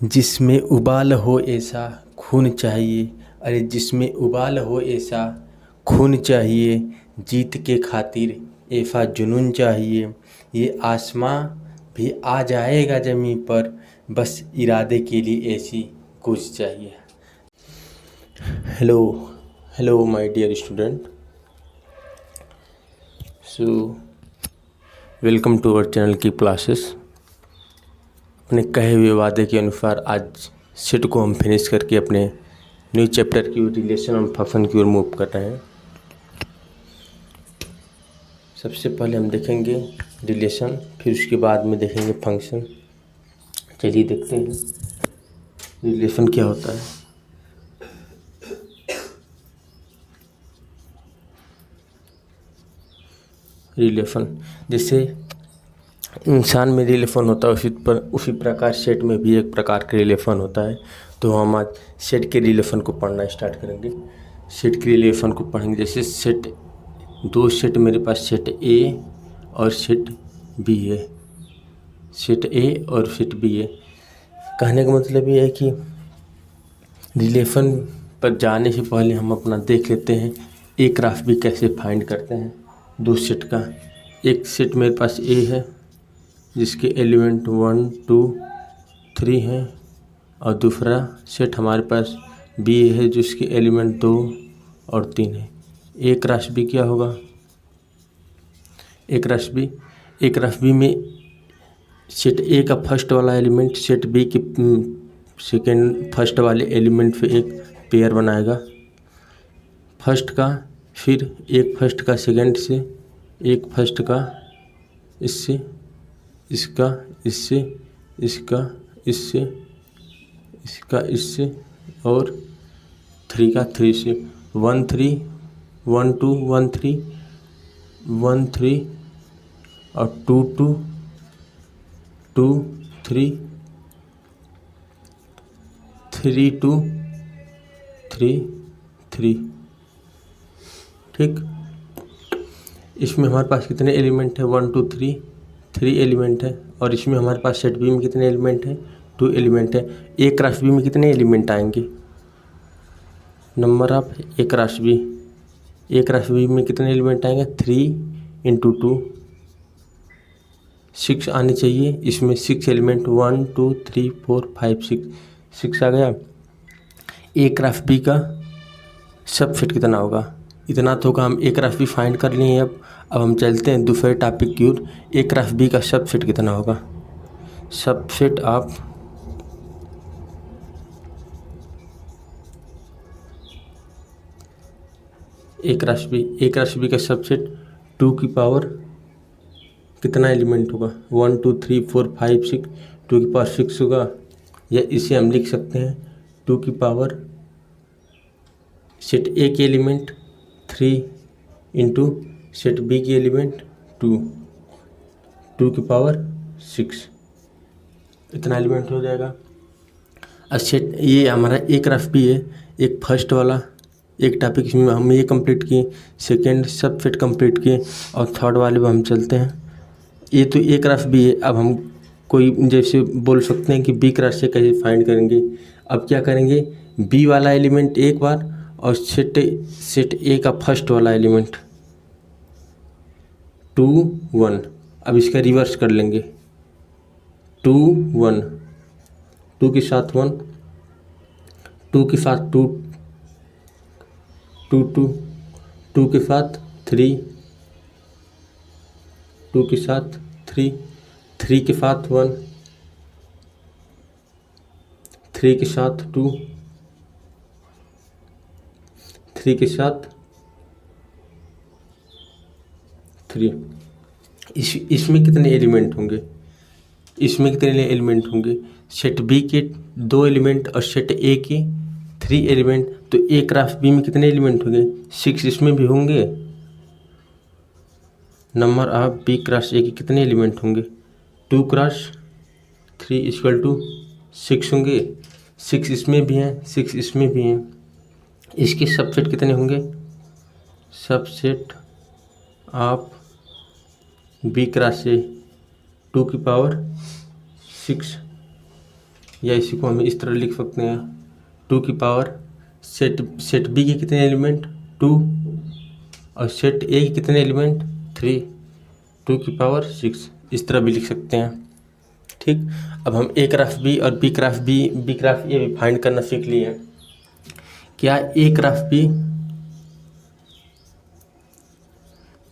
जिसमें उबाल हो ऐसा खून चाहिए। अरे जिसमें उबाल हो ऐसा खून चाहिए। जीत के खातिर ऐसा जुनून चाहिए। ये आसमां भी आ जाएगा ज़मीं पर, बस इरादे के लिए ऐसी कुछ चाहिए। Hello hello my dear student. So welcome to our channel की क्लासेस। अपने कहे हुए वादे के अनुसार आज सेट को हम फिनिश करके अपने न्यू चैप्टर की ओर रिलेशन और फंक्शन की ओर मूव कर रहे हैं। सबसे पहले हम देखेंगे रिलेशन, फिर उसके बाद में देखेंगे फंक्शन। चलिए देखते हैं रिलेशन क्या होता है। रिलेशन जैसे इंसान में रिलेशन होता है उसी प्रकार सेट में भी एक प्रकार का रिलेशन होता है। तो हम आज सेट के रिलेशन को पढ़ना स्टार्ट करेंगे। सेट के रिलेशन को पढ़ेंगे। जैसे सेट, दो सेट मेरे पास सेट ए और सेट बी है। सेट ए और सेट बी है। कहने का मतलब ये है कि रिलेशन पर जाने से पहले हम अपना देख लेते हैं ए क्रॉस बी कैसे फाइंड करते हैं दो सेट का। एक सेट मेरे पास ए है जिसके एलिमेंट 1 2 3 हैं, और दूसरा सेट हमारे पास बी है जिसके एलिमेंट 2 और 3 है। ए क्रॉस बी क्या होगा? ए क्रॉस बी में सेट ए का फर्स्ट वाला एलिमेंट सेट बी के सेकेंड फर्स्ट वाले एलिमेंट पे एक पेयर बनाएगा फर्स्ट का, फिर एक फर्स्ट का सेकेंड से, एक फर्स्ट का इससे, इसका इससे, इसका इससे, इसका इससे, और 3 का 3 से। 1 3 1 2 1 3 1 3 और 2 2 2 3 3 2 3 3। ठीक, इसमें हमारे पास कितने एलिमेंट है? 1 2 3 3 एलिमेंट है। और इसमें हमारे पास सेट बी में कितने एलिमेंट है? 2 एलिमेंट है। ए क्रॉस बी में कितने एलिमेंट आएंगे? Number of A cross B, A cross B में कितने एलिमेंट आएंगे? 3 × 2 6 आने चाहिए। इसमें 6 एलिमेंट 1 2 3 4 5 6 आ गया। ए क्रॉस बी का सब सेट कितना होगा? इतना तो होगा। हम ए क्रॉस बी फाइंड कर लिए हैं। अब हम चलते हैं दूसरे टॉपिक की ओर। ए क्रॉस बी का सब सेट कितना होगा? Subset of A cross B का सब सेट 2 की पावर कितना एलिमेंट होगा? 1 2 3 4 5 6, 2 की पावर 6 होगा। या इसे हम लिख सकते हैं 2 की पावर सेट ए के एलिमेंट 3 इंटू सेट बी की एलिमेंट 2, 2 की पावर 6, इतना एलिमेंट हो जाएगा। और सेट ये हमारा ए क्रॉस बी है। एक फर्स्ट वाला एक टॉपिक इसमें हम ये कंप्लीट किए, सेकेंड सब सेट कंप्लीट किए, और थर्ड वाले पर हम चलते हैं। ये तो ए क्रॉस बी है। अब हम कोई जैसे बोल सकते हैं कि बी क्रॉस से कैसे फाइंड करेंगे। अब क्या करेंगे? बी वाला एलिमेंट एक बार, और सेट ए का फर्स्ट वाला एलिमेंट 2 1। अब इसका रिवर्स कर लेंगे 2 1, 2 के साथ 1, 2 के साथ 2 2 2, 2 के साथ 3, 2 के साथ 3, 3 के साथ 1, 3 के साथ 2, 3 के साथ 3। इसमें कितने एलिमेंट होंगे? इसमें कितने एलिमेंट होंगे? सेट बी के 2 एलिमेंट और सेट ए के 3 एलिमेंट। तो ए क्रॉस बी में कितने एलिमेंट होंगे? 6 इसमें भी होंगे। Number of B cross A के कितने एलिमेंट होंगे? 2 क्रॉस 3 = 6 होंगे। 6 इसमें भी हैं, 6 इसमें भी हैं। इसके सबसेट कितने होंगे? Subset of B cross A 2 की पावर 6 या इसी को हम इस तरह लिख सकते हैं 2 की पावर सेट बी के कितने एलिमेंट 2 और सेट ए के कितने एलिमेंट 3, 2 की पावर 6, इस तरह भी लिख सकते हैं। ठीक, अब हम ए ग्राफ बी और बी ग्राफ ए भी फाइंड करना सीख लिए हैं। क्या ए ग्राफ बी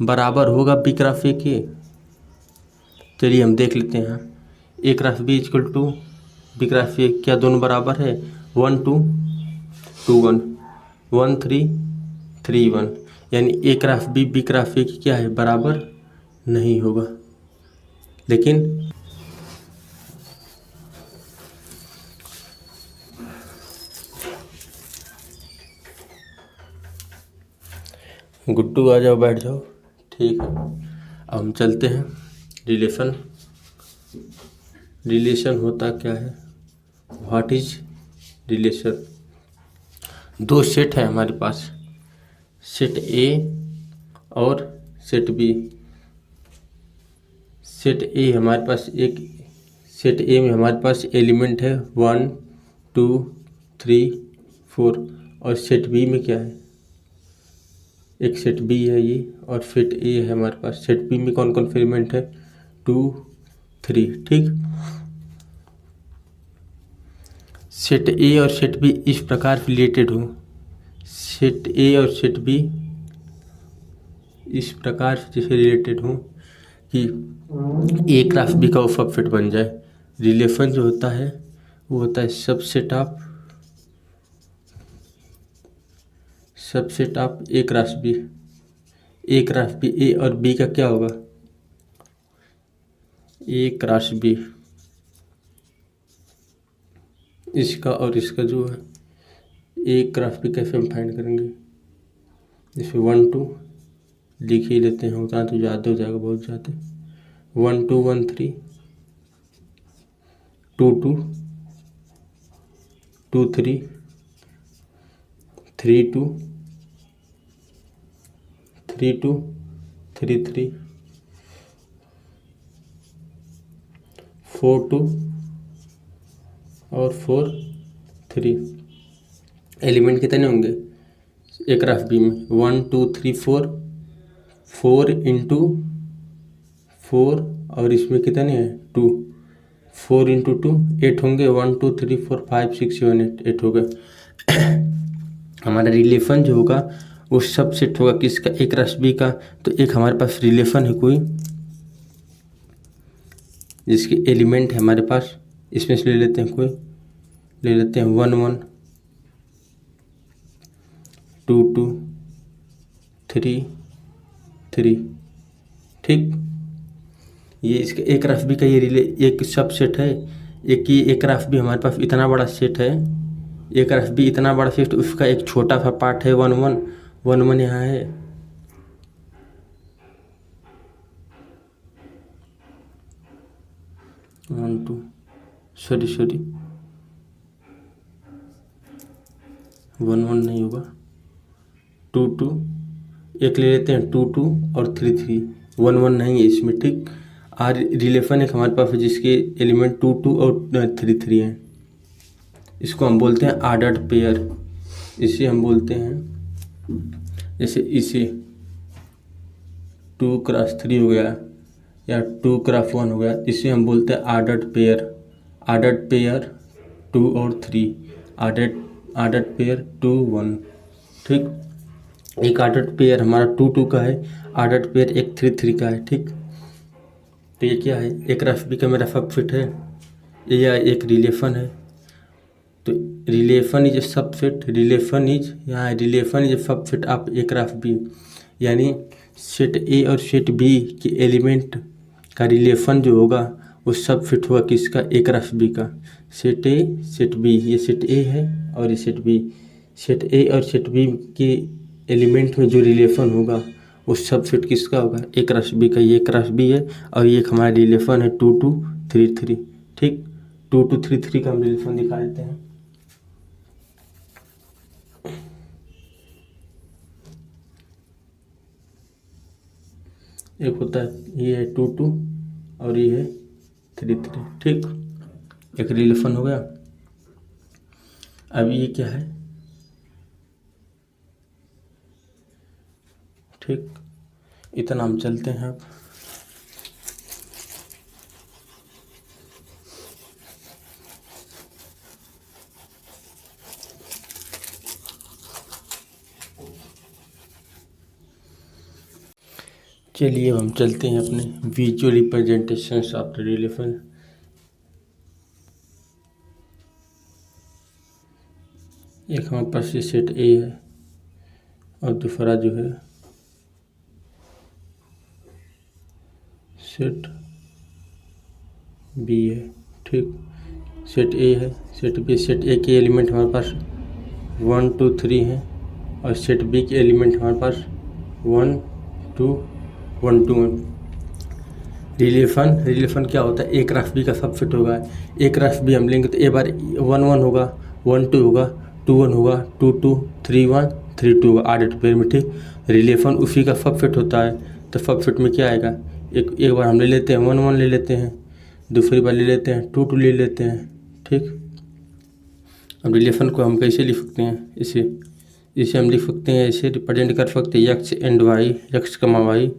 बराबर होगा बी ग्राफ ए के? चलिए हम देख लेते हैं। A graph B equal to B graph A, क्या दोनों बराबर है? 1 2 2 1 1 3 3 1, यानी ए ग्राफ बी ग्राफ ए की क्या है? बराबर नहीं होगा। लेकिन गुड्डू आ जाओ, बैठ जाओ। ठीक है, अब हम चलते हैं। रिलेशन होता क्या है? What is relation? दो सेट है हमारे पास, सेट ए और सेट बी। सेट ए हमारे पास सेट ए में हमारे पास एलिमेंट है 1 2 3 4, और सेट बी में क्या है? एक सेट बी है ये, और सेट ए है हमारे पास। सेट बी में कौन कौन एलिमेंट है? 2 3। ठीक, सेट ए और सेट बी इस प्रकार रिलेटेड हो, सेट ए और सेट बी इस प्रकार जैसे रिलेटेड हो कि ए ग्राफ बी का सबसेट बन जाए। रिलेशन जो होता है वो होता है subset of A graph B. A graph B, A और बी का क्या होगा? ए ग्राफ बी, इसका और इसका जो है ए ग्राफ बी कैसे हम फाइंड करेंगे? इसमें 1 2 लिख ही लेते हैं, उतना तो ज़्यादा हो जाएगा, बहुत ज़्यादा। 1 2 1 3 2 2 2 3 3 2 3 2 3 3 4 2 और 4 3। एलिमेंट कितने होंगे ए ग्राफ बी में? 1 2 3 4, 4 इंटू 4, और इसमें कितने हैं? 2, 4 इंटू 2 8 होंगे। 1 2 3 4 5 6 7 8 हो गए। हमारा रिलेशन जो होगा वो सबसेट होगा किसका? ए ग्राफ बी का। तो एक हमारे पास रिलेशन है कोई जिसके एलिमेंट है हमारे पास, इसमें से ले लेते हैं, कोई ले लेते हैं 1 1 2 2 3 3। ठीक, ये इसके एक ग्राफ बी का ये एक सबसेट है। एक ये एक ग्राफ बी हमारे पास इतना बड़ा सेट है, एक ग्राफ बी इतना बड़ा सेट, उसका एक छोटा सा पार्ट है 1 1 1 1 यहाँ है। सॉरी 1 1 नहीं होगा, 2 2 एक ले लेते हैं, 2 2 और 3 3। 1 1 नहीं है इसमें। ठीक, और रिलेशन एक हमारे पास है जिसके एलिमेंट 2 2 और 3 3 हैं। इसको हम बोलते हैं आर्डर्ड पेयर। इसे हम बोलते हैं, जैसे इसे 2 क्रॉस 3 हो गया या 2 क्रॉस 1 हो गया, इसे हम बोलते हैं आर्डर्ड पेयर 2 और 3, आर्डर्ड पेयर 2 1। ठीक, एक आर्डर्ड पेयर हमारा 2 2 का है, आर्डर्ड पेयर एक 3 3 का है। ठीक, तो ये क्या है? एक ग्राफ बी का मेरा सबसेट है, ये एक रिलेशन है। तो relation is a subset, relation is a subset of A graph B, यानी सेट ए और सेट बी के एलिमेंट का रिलेशन जो होगा वो सबसेट होगा किसका? ए ग्राफ बी का। सेट ए सेट बी, ये सेट ए है और ये सेट बी। सेट ए और सेट बी के एलिमेंट में जो रिलेशन होगा वो सबसेट किसका होगा? ए ग्राफ बी का। ये ग्राफ बी है और ये हमारा रिलेशन है 2 2 3 3। ठीक, 2 2 3 3 का हम रिलेशन दिखा देते हैं। एक होता है, ये है 2 2 और ये है 3 3। ठीक, एक रिलेशन हो गया। अब ये क्या है, ठीक, इतना हम चलते हैं। अब चलिए, अब हम चलते हैं अपने visual representations of the relation. एक हमारे पास ये सेट ए है और दूसरा जो है सेट बी है, ठीक। सेट ए है, सेट बी। सेट ए के एलिमेंट हमारे पास 1 2 3 हैं और सेट बी के एलिमेंट हमारे पास 1 2 1 2 1। रिलेशन क्या होता है, एक राशि बी का सबसेट होगा। एक राशि बी हम लेंगे तो एक बार 1 1 होगा, 1 2 होगा, 2 1 होगा, 2 2 3 1 3 2 होगा, आधे पेयर में, ठीक। रिलेशन उसी का सबसेट होता है, तो सबसेट में क्या आएगा, एक बार हम ले लेते हैं 1 1 ले लेते हैं, दूसरी बार ले लेते हैं 2 2 ले लेते हैं, ठीक। अब रिलेशन को हम कैसे लिख सकते हैं, इसे हम लिख सकते हैं, इसे रिप्रेजेंट कर सकते हैं X and Y, X comma Y,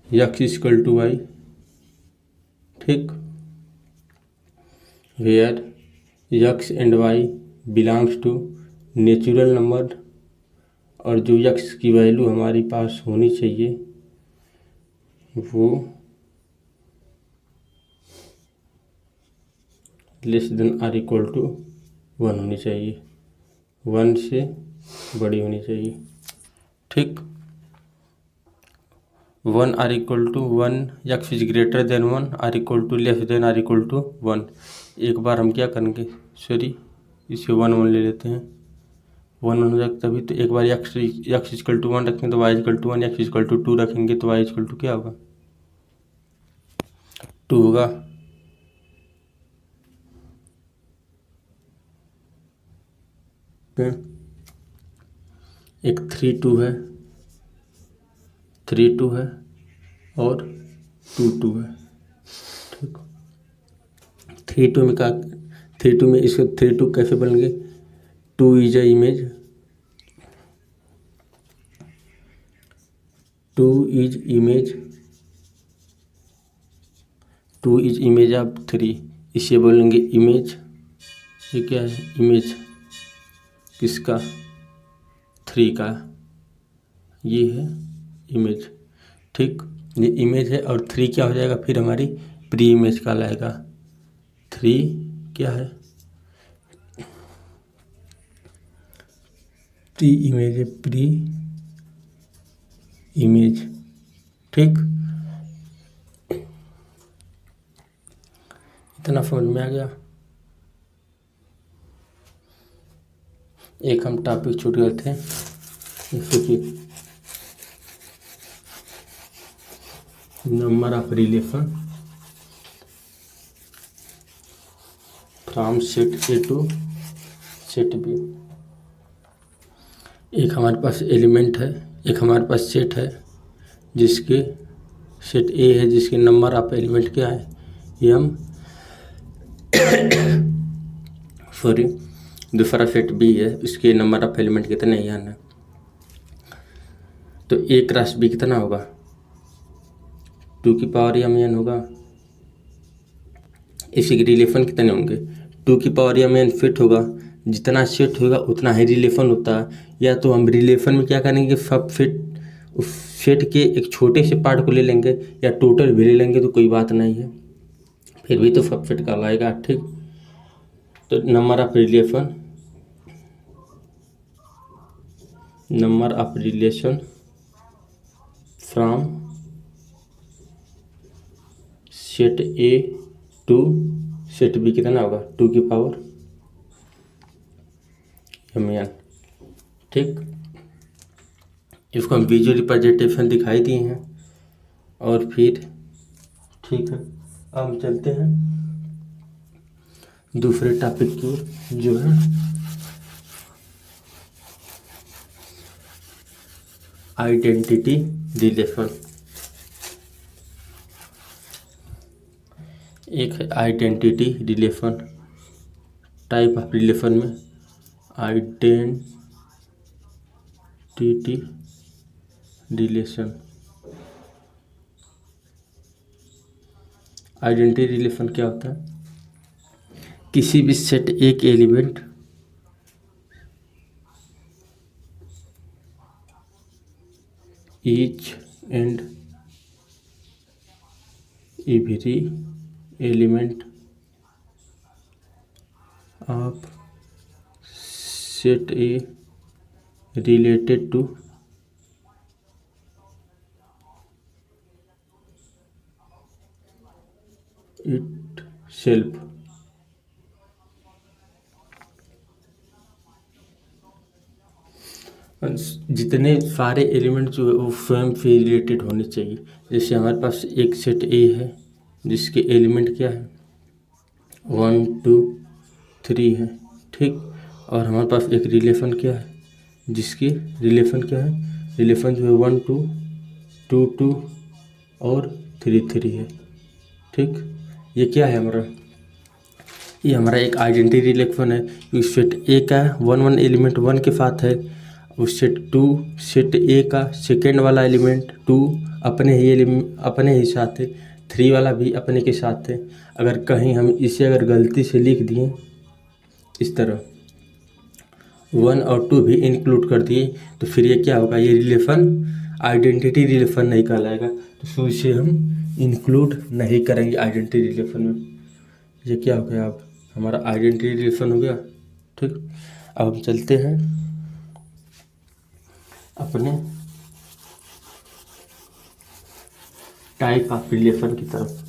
X equal to Y, ठीक। Where X and Y belongs to natural number, और जो एक्स की वैल्यू हमारे पास होनी चाहिए वो less than or equal to 1 होनी चाहिए, 1 से बड़ी होनी चाहिए, ठीक। 1 or equal to 1, x is greater than 1, or equal to less than or equal to 1। एक बार हम क्या करेंगे, सॉरी, इसे 1 1 ले लेते हैं, 1 1 हो जाएगा तभी तो। एक बार एक्स इक्वल टू 1 रखेंगे तो y equal to 1, x equal to 2 रखेंगे तो वाई इक्वल टू क्या होगा, 2 होगा। एक 3 2 है, 3 2 है और 2 2 है, ठीक। 3 2 में क्या, 3 2 में इसको 3 2 कैसे बनेंगे, 2 is a image, 2 is image, 2 is image of 3, इसे बोलेंगे इमेज। ये क्या है, इमेज किसका, 3 का, ये है इमेज, ठीक। ये इमेज है और 3 क्या हो जाएगा फिर, हमारी प्री इमेज का लाएगा। 3 क्या है, प्री इमेज है, प्री इमेज, ठीक। इतना समझ में आ गया। एक हम टॉपिक छूट गए थे, जैसे कि number of relation from set A to set B. एक हमारे पास एलिमेंट है, एक हमारे पास सेट है जिसके सेट ए है, जिसके नंबर ऑफ एलिमेंट क्या है, एम, सॉरी, दूसरा सेट बी है, इसके नंबर ऑफ एलिमेंट कितने हैं ना, तो ए क्रॉस बी कितना होगा, 2 की पावर एम एन होगा। इसके रिलेशन कितने होंगे, 2 की पावर एम एन फिट होगा, जितना सेट होगा उतना ही रिलेशन होता है। या तो हम रिलेशन में क्या करेंगे, सब फिट उस सेट के एक छोटे से पार्ट को ले लेंगे या टोटल भी ले लेंगे तो कोई बात नहीं है, फिर भी तो सब फिट कहलाएगा, ठीक। तो number of relation, number of relation from set A to set B कितना होगा, 2 की पावर एम एन, ठीक। इसको हम विजुअल रिप्रेजेंटेशन दिखाई दिए हैं और फिर ठीक है, अब हम चलते हैं दूसरे टॉपिक की ओर, जो है आइडेंटिटी रिलेशन। एक है identity relation, type of relation में आइडेंटिटी रिलेशन। आइडेंटिटी रिलेशन क्या होता है? किसी भी सेट एक element each and every element of set A related to itself. जितने सारे एलिमेंट जो है वो स्वयं से रिलेटेड होने चाहिए। जैसे हमारे पास एक सेट ए है जिसके एलिमेंट क्या है 1 2 3 है, ठीक। और हमारे पास एक रिलेशन क्या है जिसकी रिलेशन क्या है, रिलेशन जो है 1 2 2 2 और 3 3 है, ठीक। ये क्या है हमारा, ये हमारा एक आइडेंटिटी रिलेशन है। उस सेट ए का 1 1 एलिमेंट 1 के साथ है, उस सेट ए का सेकेंड वाला एलिमेंट 2 अपने ही साथ है, 3 वाला भी अपने के साथ है। अगर कहीं हम इसे अगर गलती से लिख दिए इस तरह 1 और 2 भी इंक्लूड कर दिए तो फिर ये क्या होगा, ये रिलेशन आइडेंटिटी रिलेशन नहीं कहलाएगा। तो इसे हम इंक्लूड नहीं करेंगे आइडेंटिटी रिलेशन में। ये क्या हो गया, अब हमारा आइडेंटिटी रिलेशन हो गया, ठीक। अब हम चलते हैं अपने टाइप ऑफ रिलेशन की तरफ।